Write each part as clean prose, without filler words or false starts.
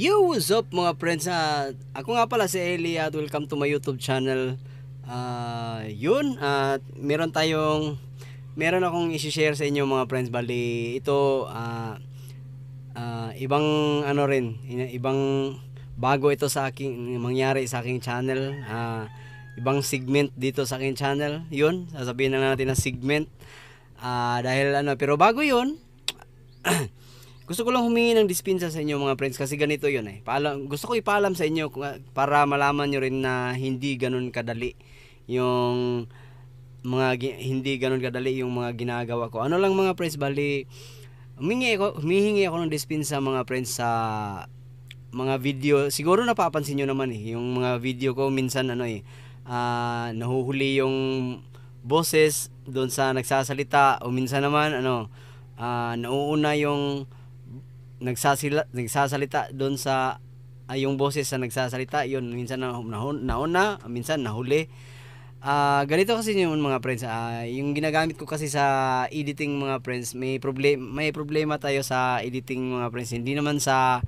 Yo, what's up mga friends? Ako nga pala si Eli at welcome to my YouTube channel. Yun, at meron akong i-share sa inyo mga friends. Bali, ito ibang ano rin, ibang bago ito sa aking mangyari sa aking channel. Ibang segment dito sa aking channel. Yun, sasabihin na natin na segment. Dahil ano, pero bago yun, gusto ko lang humingi ng dispensa sa inyo mga friends kasi ganito yun eh. Gusto ko ipaalam sa inyo para malaman nyo rin na hindi ganun kadali yung hindi ganun kadali yung mga ginagawa ko. Ano lang mga friends, bali humihingi ako ng dispensa mga friends sa mga video. Siguro napapansin nyo naman eh, yung mga video ko minsan ano eh, nahuhuli yung boses doon sa nagsasalita o minsan naman ano, nauuna yung nagsasalita doon sa yung boses sa nagsasalita yun minsan nauna minsan nahuli. Ganito kasi yung mga friends, yung ginagamit ko kasi sa editing mga friends, may problema tayo sa editing mga friends, hindi naman sa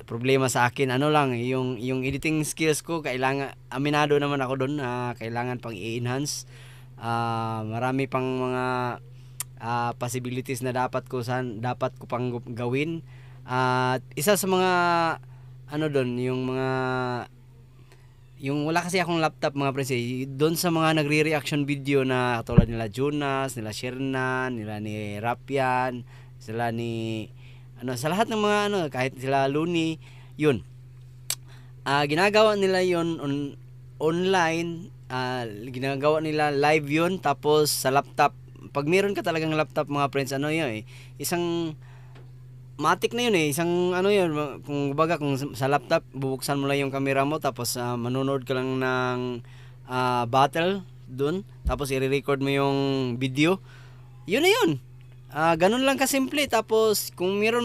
problema sa akin, ano lang yung editing skills ko, kailangan aminado naman ako doon na kailangan pang i-enhance. Marami pang mga possibilities na dapat ko pang gawin. At isa sa mga ano doon, yung wala kasi akong laptop mga friends eh, doon sa mga nagre-reaction video na katulad nila Jonas, nila Shernan, nila ni Rapian, sila ni ano, sa lahat ng mga ano, kahit sila Looney, yun. Ginagawa nila yun online, ginagawa nila live yun, tapos sa laptop. Pag meron ka talagang laptop mga friends, ano yun eh, isang matik na yun eh, isang ano yun, kung baga kung sa laptop bubuksan mo lang yung camera mo, tapos manonood ka lang ng battle dun, tapos i-record mo yung video, yun na yun. Ganun lang kasimple. Tapos kung meron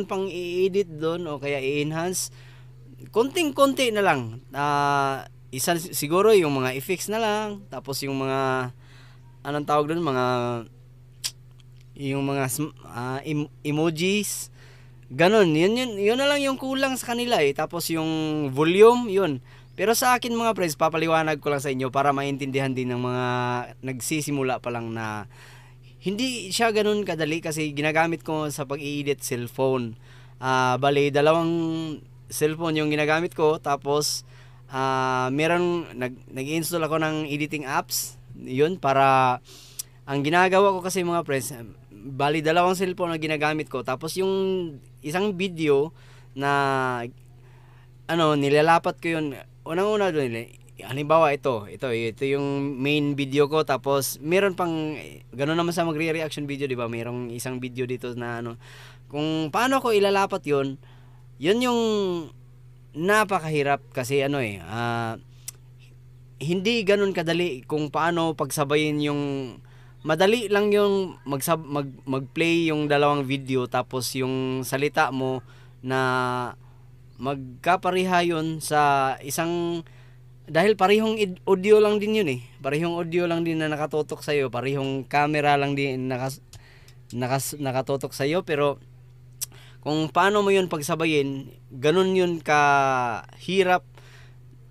pang i-edit doon o kaya i-enhance, konting-konti na lang. Isa siguro yung mga effects na lang, tapos yung mga anong tawag doon, emojis, ganon. Yun na lang yung kulang sa kanila eh. Tapos yung volume, yun. Pero sa akin mga friends, papaliwanag ko lang sa inyo para maintindihan din ng mga nagsisimula pa lang na hindi siya ganun kadali kasi ginagamit ko sa pag-i-edit cellphone. Bali, dalawang cellphone yung ginagamit ko. Tapos, nag-install ako ng editing apps. Yun, para, ang ginagawa ko kasi mga friends, bali, dalawang cellphone na ginagamit ko. Tapos, yung isang video na, ano, nilalapat ko yun. Unang-una doon, halimbawa ito yung main video ko, tapos meron pang ganoon naman sa magre-reaction video, di ba? Merong isang video dito na ano, kung paano ko ilalapat yun yung napakahirap kasi ano eh, hindi ganun kadali kung paano pagsabayin yung madali lang yung mag-play yung dalawang video, tapos yung salita mo na magkapareha yun sa isang, dahil audio lang din yun eh. Parehong audio lang din na nakatutok sa iyo, parehong camera lang din nakatutok sa iyo, pero kung paano mo yun pagsabayin, ganun yun ka hirap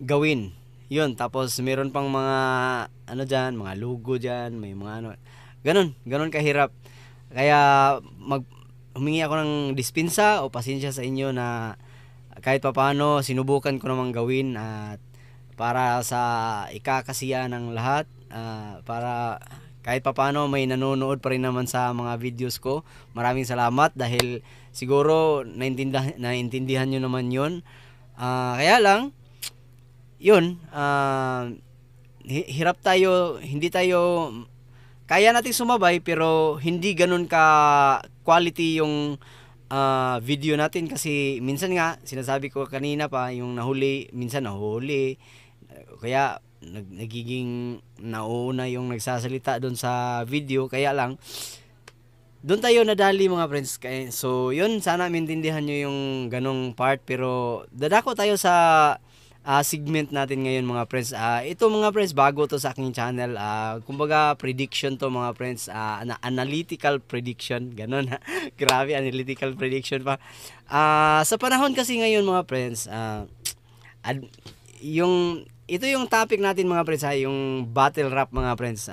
gawin. Yun, tapos meron pang mga ano diyan, mga logo diyan, may mga ano. Ganun kahirap. Kaya humingi ako ng dispensa o pasensya sa inyo na kahit papaano sinubukan ko namang gawin, at para sa ikakasiya ng lahat, para kahit papaano may nanonood pa rin naman sa mga videos ko. Maraming salamat dahil siguro naintindihan nyo naman yun. Kaya lang yun, hirap tayo, hindi tayo kaya nating sumabay, pero hindi ganun ka quality yung video natin kasi minsan nga sinasabi ko kanina pa, yung minsan nahuli, kaya nagiging nauuna yung nagsasalita doon sa video, kaya lang doon tayo nadali mga friends. So yun, sana maintindihan nyo yung ganong part, pero dadako tayo sa segment natin ngayon mga friends. Ito mga friends, bago to sa aking channel. Kumbaga prediction to mga friends, analytical prediction, ganun. Grabe, analytical prediction pa. Sa panahon kasi ngayon mga friends, ito yung topic natin mga friends, yung battle rap mga friends.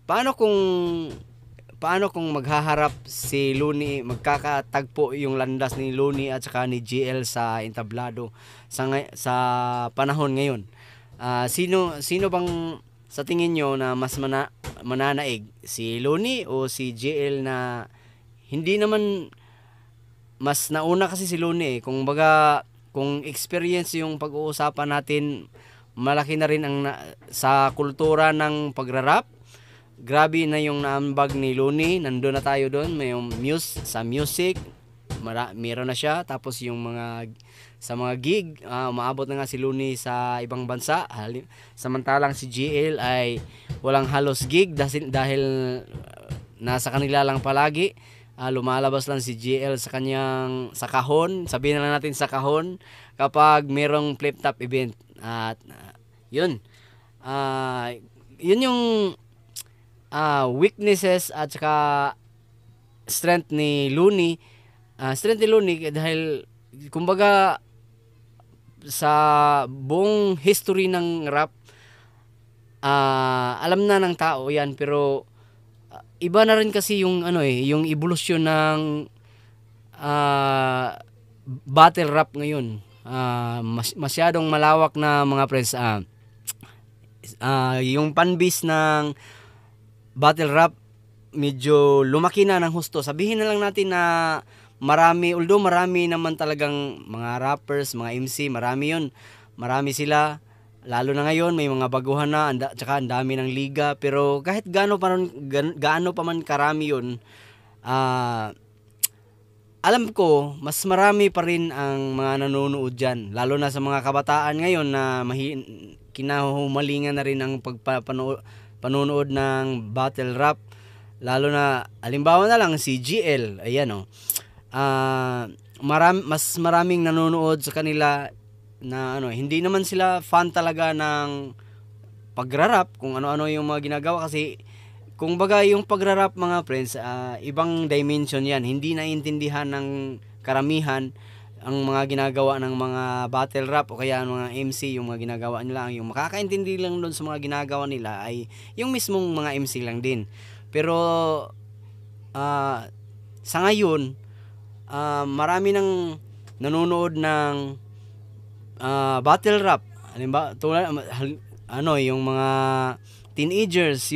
Paano kung maghaharap si Looney, magkakatagpo yung landas ni Looney at saka ni GL sa entablado sa panahon ngayon? Sino bang sa tingin nyo na mas mananaig, si Looney o si GL? Na hindi naman, mas nauna kasi si Looney kung experience yung pag-uusapan natin, malaki na rin sa kultura ng pagrarap. Grabe na yung naambag ni Looney, nandun na tayo doon, may yung sa music, meron na siya. Tapos yung sa mga gig, umaabot na nga si Looney sa ibang bansa. Samantalang si GL ay walang halos gig dahil nasa kanila lang palagi. Lumalabas lang si GL sa kahon, sabihin na lang natin sa kahon, kapag merong flip top event. At yun yung weaknesses at saka strength ni Looney. Dahil kumbaga sa buong history ng rap, alam na ng tao yan, pero iba na rin kasi yung yung evolution ng battle rap ngayon. Masyadong malawak na mga friends. Yung fanbase ng battle rap medyo lumaki na ng husto. Sabihin na lang natin na although marami naman talagang mga rappers, mga MC, marami sila. Lalo na ngayon may mga baguhan na, tsaka ang dami ng liga. Pero kahit gaano pa man karami yun, alam ko mas marami pa rin ang mga nanonood dyan, lalo na sa mga kabataan ngayon na kinahumalingan na rin ang panonood ng battle rap. Lalo na halimbawa na lang si GL, ayan mas maraming nanonood sa kanila na hindi naman sila fan talaga ng pagrarap, kung ano-ano yung mga ginagawa. Kasi kung baga yung pagrarap mga friends, ibang dimension yan. Hindi naiintindihan ng karamihan ang mga ginagawa ng mga battle rap o kaya mga MC. Yung mga ginagawa nila, yung makakaintindi lang doon sa mga ginagawa nila ay yung mismong mga MC lang din. Pero sa ngayon, marami nang nanonood ng battle rap. Halimbawa, yung mga teenagers,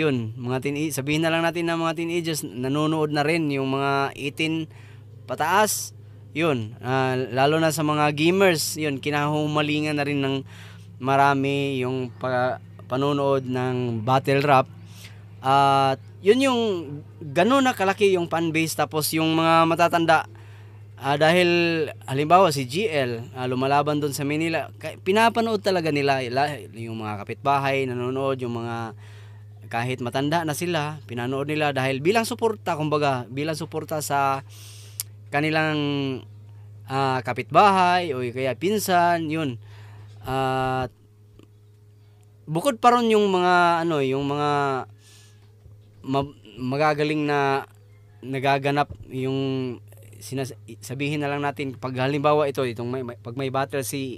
sabihin na lang natin na mga teenagers nanonood na rin, yung mga 18 pataas, lalo na sa mga gamers, kinahumalingan na rin ng marami yung panonood ng battle rap. At yun yung gano'n na kalaki yung fanbase. Tapos yung mga matatanda, dahil halimbawa si GL lumalaban doon sa Manila, pinapanood talaga nila, yung mga kapitbahay nanonood, yung mga kahit matanda na sila, pinanood nila dahil bilang suporta, kumbaga bilang suporta sa kanilang kapitbahay o kaya pinsan, at bukod pa ron yung mga magagaling na nagaganap, yung sabihin na lang natin, pag halimbawa pag may battle si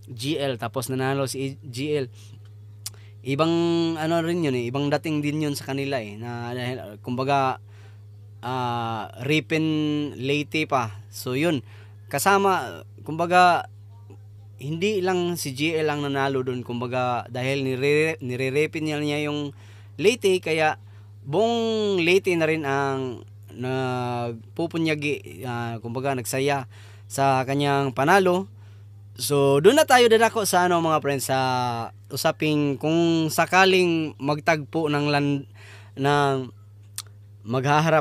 GL tapos nanalo si GL, ibang rin yun, ibang dating din yun sa kanila na kumbaga Ripon Leyte pa. So yun, kasama, kumbaga hindi lang si GL ang nanalo doon, kumbaga dahil nire-repin niya yung Leyte, kaya buong Leyte na rin ang nagpupunyagi, kumbaga nagsaya sa kanyang panalo. So doon na tayo dadako sa mga friends, sa usaping kung sakaling magtagpo ng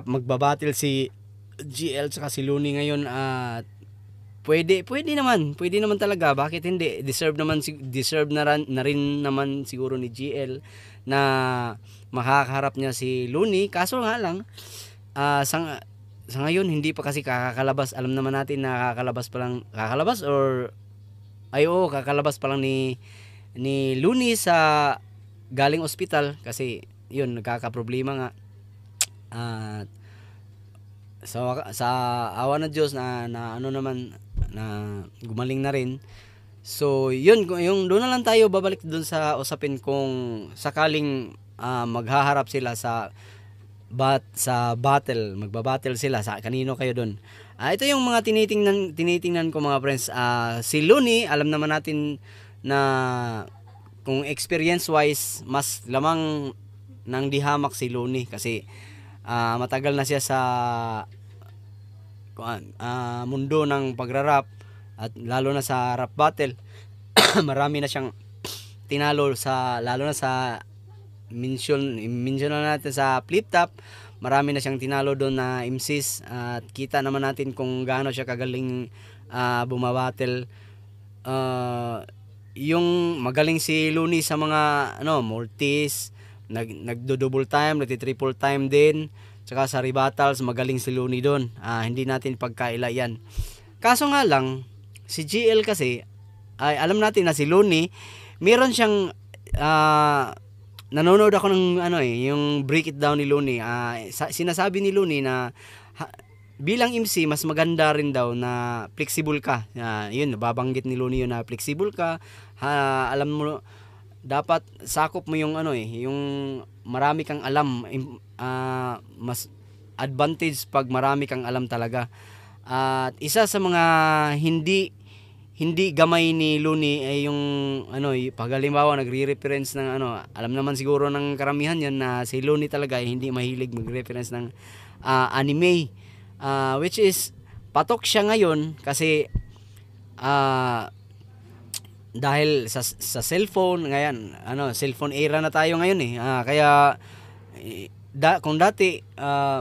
magbabattle si GL saka si Looney ngayon, at pwede naman talaga, bakit hindi? Deserve na rin naman siguro ni GL na makakaharap niya si Looney. Kaso nga lang, sa ngayon hindi pa kasi kakalabas. Alam naman natin na kakalabas or Ay oo, kakalabas pa lang ni Looney sa galing ospital kasi yun nagkakaproblema nga. At sa awa ng Diyos na ano naman na gumaling na rin. So yun, yung doon na lang tayo babalik doon sa usapin kung sakaling maghaharap sila sa battle, magbabattle sila sa kanino kayo doon. Ito yung mga tinitingnan ko mga friends. Si Looney, alam naman natin na kung experience wise mas lamang ng dihamak si Looney kasi matagal na siya sa mundo ng pagrarap at lalo na sa rap battle. Marami na siyang tinalo lalo na sa mention na natin sa flip top. Marami na siyang tinalo doon na MCs at kita naman natin kung gaano siya kagaling bumabattle. Yung magaling si Looney sa mga multis, nagdo-double time, nagti-triple time din. Tsaka sa rebattles, magaling si Looney doon. Hindi natin pagkaila yan. Kaso nga lang, si GL kasi, ay alam natin na si Looney, meron siyang, nanonood ako ng yung break it down ni Looney. Sinasabi ni Looney na bilang MC, mas maganda rin daw na flexible ka. Yun, nababanggit ni Looney yun na flexible ka. Alam mo, dapat sakop mo yung yung marami kang alam. Mas advantage pag marami kang alam talaga. At isa sa mga hindi gamay ni Looney ay yung pag halimbawa nagre-reference ng alam naman siguro ng karamihan yan na si Looney talaga ay hindi mahilig mag-reference ng anime, which is patok siya ngayon kasi dahil sa cellphone ngayon, cellphone era na tayo ngayon kaya kung dati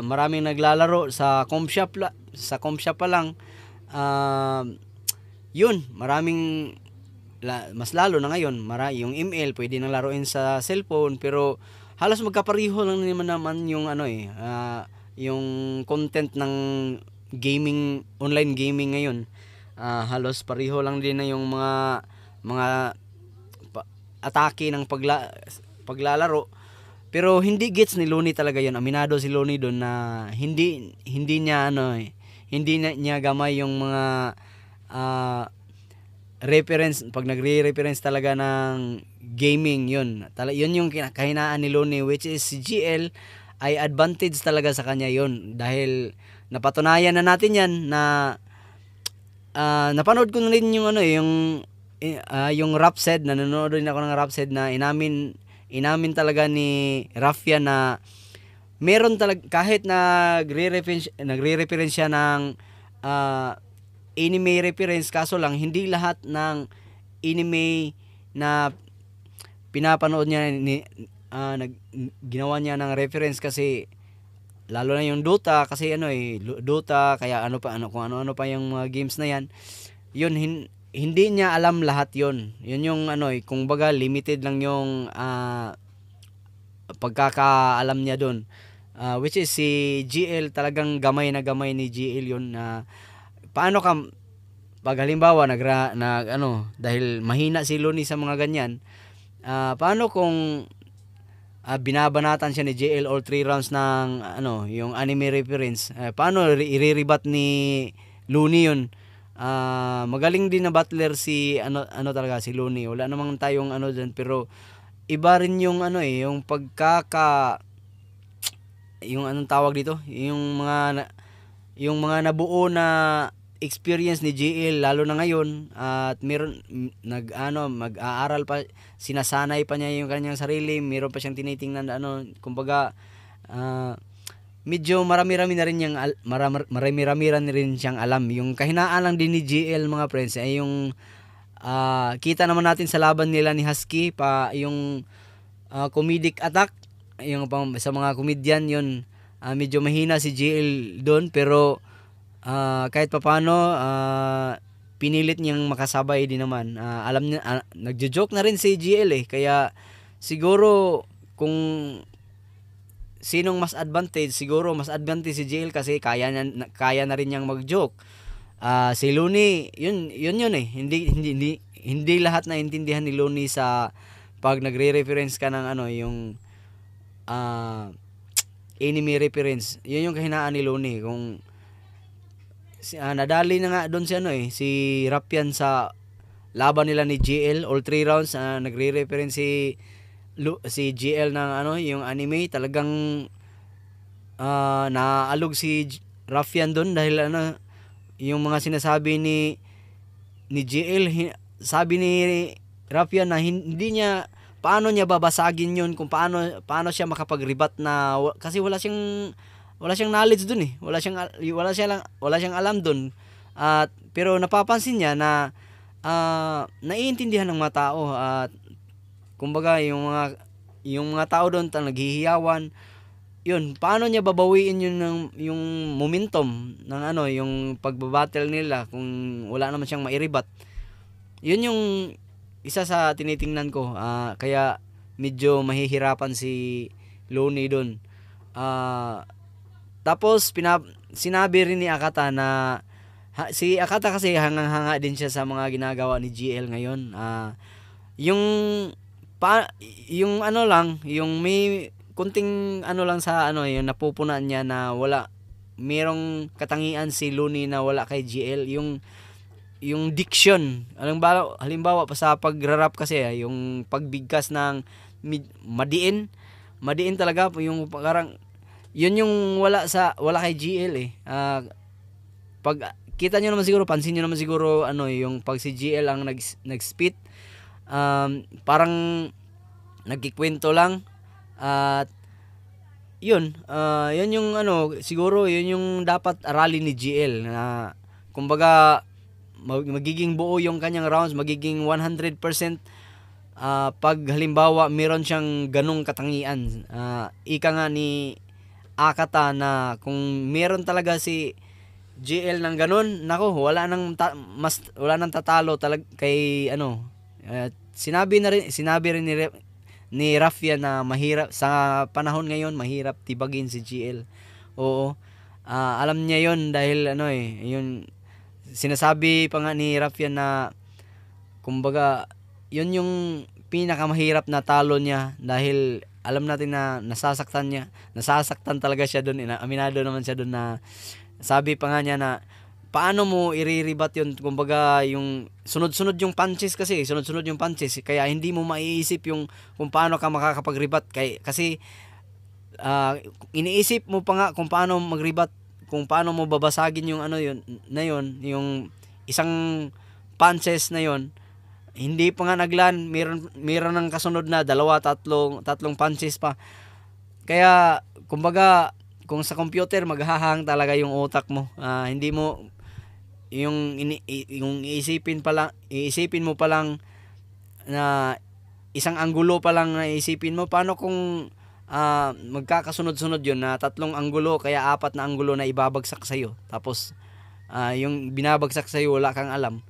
maraming naglalaro sa com shop pa lang, yun, maraming mas lalo na ngayon, yung ML pwede nang laruin sa cellphone, pero halos magkapareho lang naman yung yung content ng gaming, online gaming ngayon. Halos pareho lang din na yung mga atake ng paglalaro. Pero hindi gets ni Looney talaga yun. Aminado si Looney doon na hindi niya hindi niya gamay yung mga reference pag nagre-reference talaga ng gaming. Yun yung kahinaan ni Looney, which is si GL ay advantage talaga sa kanya yun dahil napatunayan na natin yan na napanood ko na rin yung yung Rhapsody. Nanonood rin ako ng Rhapsody na inamin talaga ni Rafia na meron talaga kahit nagre-reference siya ng anime reference, kaso lang hindi lahat ng anime na pinapanood niya ginawa niya ng reference kasi lalo na yung Dota kasi Dota kaya kung ano pa yung mga games na yan. Yun hindi niya alam lahat yun. Yun yung kung baga limited lang yung pagkakaalam niya doon. Which is si GL talagang gamay ni GL yun na paano ka pag halimbawa dahil mahina si Looney sa mga ganyan, paano kung binabanatan siya ni JL all 3 rounds ng yung anime reference, paano i-rebat ni Looney yun? Magaling din na battler si talaga si Looney. Wala namang tayong dyan, pero iba rin yung yung yung anong tawag dito, yung mga nabuo na experience ni JL lalo na ngayon, at meron mag-aaral pa, sinasanay pa niya yung kanyang sarili, meron pa siyang tinitingnan kumbaga medyo marami-rami na rin siyang alam. Yung kahinaan lang din ni JL mga friends ay yung kita naman natin sa laban nila ni Husky pa yung comedic attack, yung sa mga comedian yun, medyo mahina si JL doon, pero kahit papaano pinilit niyang makasabay din naman. Alam niya, nagjo-joke na rin si JL kaya siguro kung sinong mas advantage, siguro mas advantage si JL kasi kaya na rin niyang mag-joke. Si Looney, yun hindi hindi lahat na intindihan ni Looney sa pag nagre-reference ka ng ano, yung ah, enemy reference. Yun yung kahinaan ni Looney. Kung nadali na nga doon si ano si Rapian sa laban nila ni GL all 3 rounds, nagre-reference si GL ng ano, yung anime. Talagang naalog si Rafian doon dahil ano, yung mga sinasabi ni GL, sabi ni Rafian na hindi niya, paano niya babasagin yun, kung paano siya makapag-rebat na kasi wala siyang knowledge doon wala siyang alam doon. At pero napapansin niya na naiintindihan ng mga tao, at kumbaga yung mga tao doon naghihiyawan. Yun, paano niya babawiin yun yung momentum ng ano, yung pagbabattle nila kung wala naman siyang mairibat. Yun yung isa sa tinitingnan ko, kaya medyo mahihirapan si Looney doon. Tapos sinabi rin ni Akata na si Akata kasi hangang-hanga din siya sa mga ginagawa ni GL ngayon. Yung yung ano lang, yung may kunting ano lang sa ano, yung napupunan niya na merong katangian si Looney na wala kay GL, yung diction. Halimbawa pa sa pagrarap kasi, yung pagbigkas ng madiin talaga yung parang yun yung wala kay GL pag kita nyo naman siguro, pansin nyo naman siguro ano, yung pag si GL ang nag-spit, parang nagkikwento lang. At yun yung ano, siguro yun yung dapat aralin ni GL, na kumbaga magiging buo yung kanyang rounds, magiging 100%. Pag halimbawa meron siyang ganong katangian, ika nga ni Akata na kung meron talaga si GL ng ganon, nako, wala nang tatalo kay ano. Sinabi rin ni Rafia na mahirap sa panahon ngayon, mahirap tibagin si GL. Oo. Alam niya 'yon dahil ano yun sinasabi pa nga ni Rafia na kumbaga yun yung pinakamahirap na talo niya, dahil alam natin na nasasaktan talaga siya doon. Aminado naman siya doon na sabi pa nga niya na paano mo iriribat yun, kumbaga yung sunod-sunod yung punches, kaya hindi mo maiisip yung kung paano ka makakapag-rebat kasi iniisip mo pa nga kung paano mag-rebat, kung paano mo babasagin yung ano yun yung isang punches na yun, hindi pa nga naglan, meron ng kasunod na tatlong punches pa. Kaya kumbaga kung sa computer maghahang talaga yung utak mo, hindi mo yung iisipin mo pa lang na isang anggulo pa lang na isipin mo, paano kung magkakasunod-sunod yun na tatlong anggulo, kaya 4 na anggulo na ibabagsak sa'yo, tapos yung binabagsak sa'yo wala kang alam,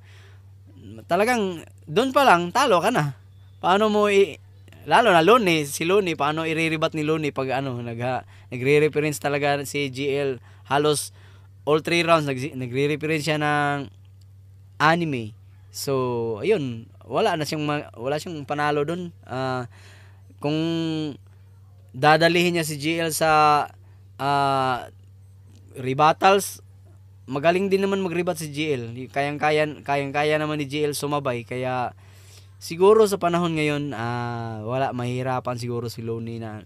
talagang doon pa lang talo ka na. Paano mo lalo na si Looney, paano iriribat ni Looney pag ano, nagre-reference talaga si GL halos all 3 rounds, nagre-reference siya ng anime. So ayun, wala siyang panalo doon. Kung dadalihin niya si GL sa rebuttals, magaling din naman mag-rebat si GL. Kayang-kaya naman ni GL sumabay, kaya siguro sa panahon ngayon mahirapan siguro si Looney na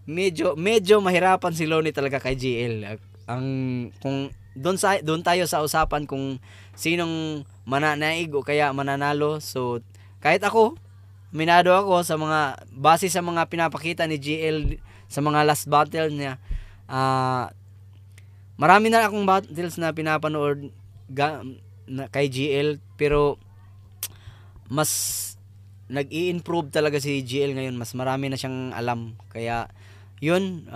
medyo mahirapan si Looney talaga kay GL. Kung doon tayo sa usapan kung sinong mananaig o kaya mananalo, so kahit ako, minado ako sa base sa mga pinapakita ni GL sa mga last battle niya. Marami na akong battles na pinapanood kay GL, pero mas nag-i-improve talaga si GL ngayon, mas marami na siyang alam. Kaya yun,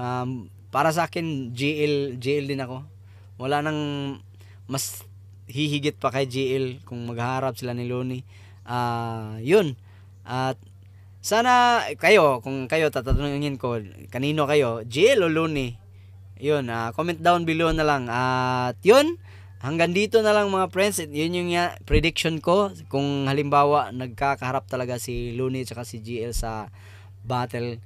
para sa akin GL din ako. Wala nang mas hihigit pa kay GL kung maghaharap sila ni Looney. Yun. At sana kung kayo tatanungin ko, kanino kayo, GL o Looney? Yun, comment down below na lang. At yun, hanggang dito na lang mga friends. Yun yung prediction ko kung halimbawa nagkakaharap talaga si Looney at si GL sa battle.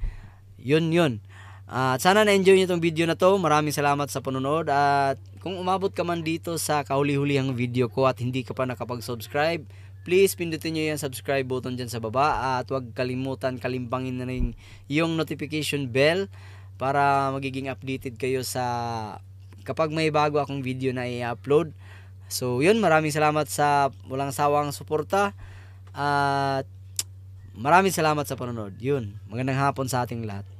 Yun. At sana na-enjoy niyo itong video na to. Maraming salamat sa panonood. At kung umabot ka man dito sa kahuli-hulihang video ko at hindi ka pa nakapag-subscribe, please pindutin nyo yung subscribe button dyan sa baba. At huwag kalimutan, kalimbangin na rin yung notification bell para magiging updated kayo sa kapag may bago akong video na i-upload. So yun, maraming salamat sa walang sawang suporta. At maraming salamat sa panonood. Yun, magandang hapon sa ating lahat.